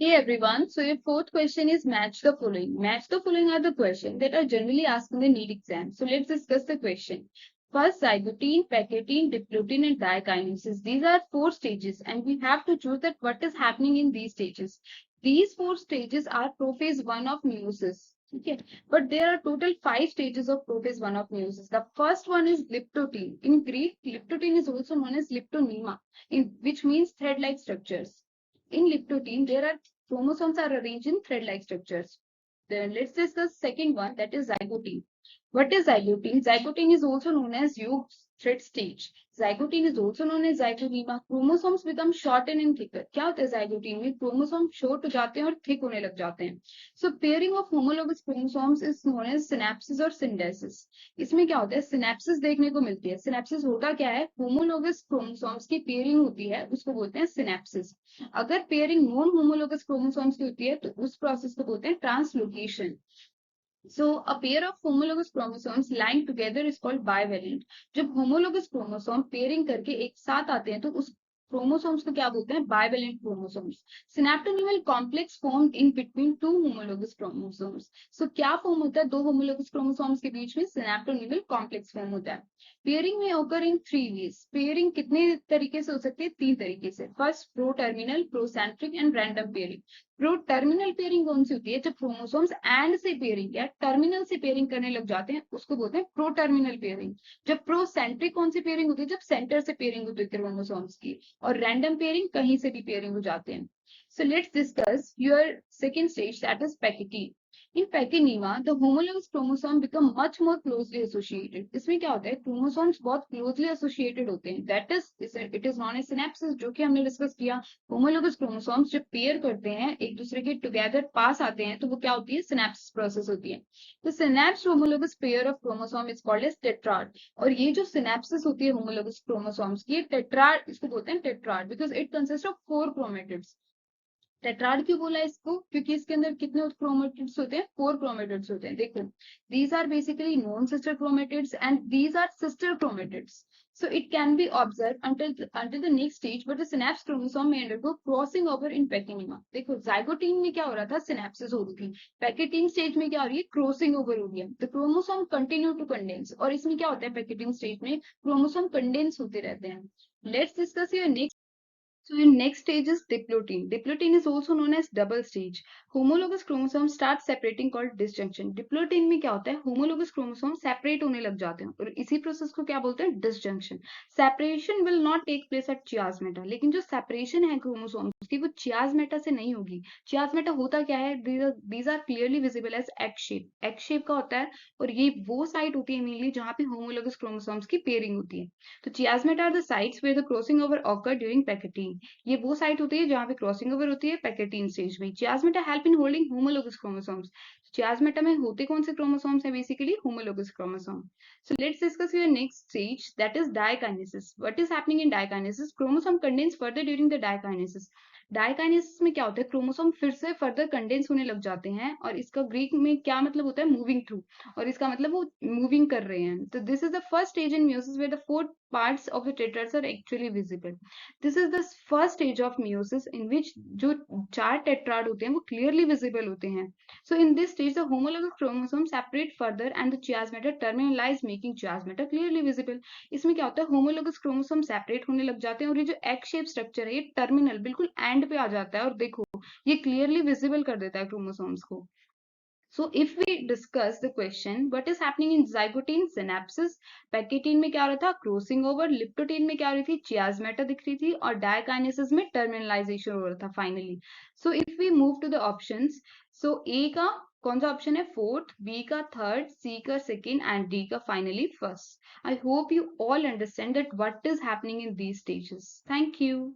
Hey everyone, so your fourth question is match the following. Match the following are the questions that are generally asked in the NEET exam. So let's discuss the question. First, zygotine, pachytene, diplotene and diakinesis. These are four stages and we have to choose that what is happening in these stages. These four stages are prophase 1 of meiosis. Okay, but there are total 5 stages of prophase 1 of meiosis. The first one is liptotene. In Greek, liptotene is also known as liptonema, which means thread-like structures. In liptotene, there are chromosomes are arranged in thread-like structures. Then let's discuss second one, that is zygotene. What is zygotene? Zygotene is also known as yolk thread stage. Zygotene is also known as zygoderma. Chromosomes become shorter and thicker. क्या होता है zygoderma में? Chromosomes short हो जाते हैं और thick होने लग जाते हैं. So pairing of homologous chromosomes is known as synapsis और syndesis. इसमें क्या होता है? Synapsis देखने को मिलती है. Synapsis होता क्या है? Homologous chromosomes की pairing होती है, उसको बोलते हैं synapsis. अगर पेयरिंग नॉन होमोलोगस क्रोमोसोम्स की होती है तो उस प्रोसेस को बोलते हैं translocation. So a pair of homologous chromosomes lying together is called bivalent. जब homologous chromosome pairing करके एक साथ आते हैं तो उस chromosomes को क्या बोलते हैं? Bivalent chromosomes. Synaptonemal complex formed in between two homologous chromosomes. So क्या form होता है दो homologous chromosomes के बीच में? Synaptonemal complex form होता है. Pairing may occur in 3 ways. Pairing कितने तरीके से हो सकती है? 3 तरीके से. First, pro-terminal, procentric and random pairing. Pro terminal pairing कौन सी होती है? जब क्रोमोसोम्स एंड से पेयरिंग या टर्मिनल से पेयरिंग करने लग जाते हैं उसको बोलते हैं प्रो टर्मिनल पेयरिंग. जब प्रो सेंट्रिक कौन सी पेयरिंग होती है? जब सेंटर से पेयरिंग होती है क्रोमोसोम्स की. और रैंडम पेयरिंग कहीं से भी पेयरिंग हो जाते हैं. So let's discuss your second stage, that is pachytene. In pachynemia, the homologous chromosome become much more closely associated. इसमें क्या होता है? Chromosomes बहुत closely associated होते हैं. That is, it is known as synapses, जो कि हमने डिस्कस किया. Homologous chromosomes जब पेयर करते हैं एक दूसरे के टुगेदर पास आते हैं तो वो क्या होती है? सिनेप्सिस प्रोसेस होती है. तो synapse homologous pair of chromosome is called as tetrad. और ये जो synapsis होती है homologous chromosomes की, tetrad इसको बोलते हैं tetrad because it consists of 4 chromatids. Tetrad क्यों बोला इसको? क्योंकि इसके अंदर कितने क्रोमेटिड्स होते हैं? 4 क्रोमेटिड्स होते हैं. देखो, these are basically non sister chromatids and these are sister chromatids. So it can be observed until the next stage, but the synapse chromosome may undergo crossing over in pachynemia. देखो, zygote में क्या हो रहा था? Synapses हो रही थी. Pachytene stage में क्या हो रही है? Crossing over हो रही है. The chromosome continue to condense. और इसमें क्या होता है? Pachytene stage में chromosome condense होते रहते हैं. Let's discuss your next. So your next stage is diplotene. Diplotene is also known as double stage. Homologous chromosomes start separating called disjunction. Diplotene में क्या होता है? Homologous chromosomes separate होने लग जाते हैं और इसी प्रोसेस को क्या बोलते हैं? Disjunction. Separation will not take place at chiasmata. लेकिन जो separation है chromosomes की वो chiasmata से नहीं होगी. Chiasmata होता क्या है? These are clearly visible as X shape. X shape का होता है और ये वो साइट होती है मेनली जहाँ पे homologous chromosomes की pairing होती है. तो chiasmata are the sites where the crossing over occur during pachytene. ये वो साइट होती है जहां पे क्रॉसिंग ओवर होती है पैकेटीन स्टेज में. Chiasmata help in holding homologous chromosomes. Chiasmata में होते कौन से क्रोमोसोम्स हैं? Basically homologous chromosome. So let's discuss your next stage, that is diakinesis. What is happening in diakinesis? Chromosome condense further during the diakinesis. Diakinesis में क्या होता है? Chromosome फिर से फर्दर कंडेंस होने लग जाते हैं और इसका ग्रीक में क्या मतलब होता है? Moving through. और इसका मतलब वो मूविंग कर रहे हैं. तो this is the first stage in meiosis where the 4 parts of the tetrads are actually visible. This is the first stage of meiosis in which जो 4 tetrad होते हैं वो clearly visible होते हैं. So in this stage the homologous chromosomes separate further and the chiasmata terminalize making chiasmata clearly visible. इसमें क्या होता है? homologous chromosome separate होने लग जाते हैं और ये जो X shape structure है ये terminal बिल्कुल end पे आ जाता है और देखो ये clearly visible कर देता है chromosomes को. So if we discuss the question, what is happening in zygotine? Synapses. Pachytene में क्या हो रहा था? Crossing over. Liptotene में क्या हो रही थी? Chiasmata दिख रही थी और diakinesis में terminalization हो रहा था finally. So if we move to the options, so A का कौन सा ऑप्शन है? फोर्थ, B का थर्ड, C का सेकेंड एंड D का finally first. I hope you all understand that what is happening in these stages. Thank you.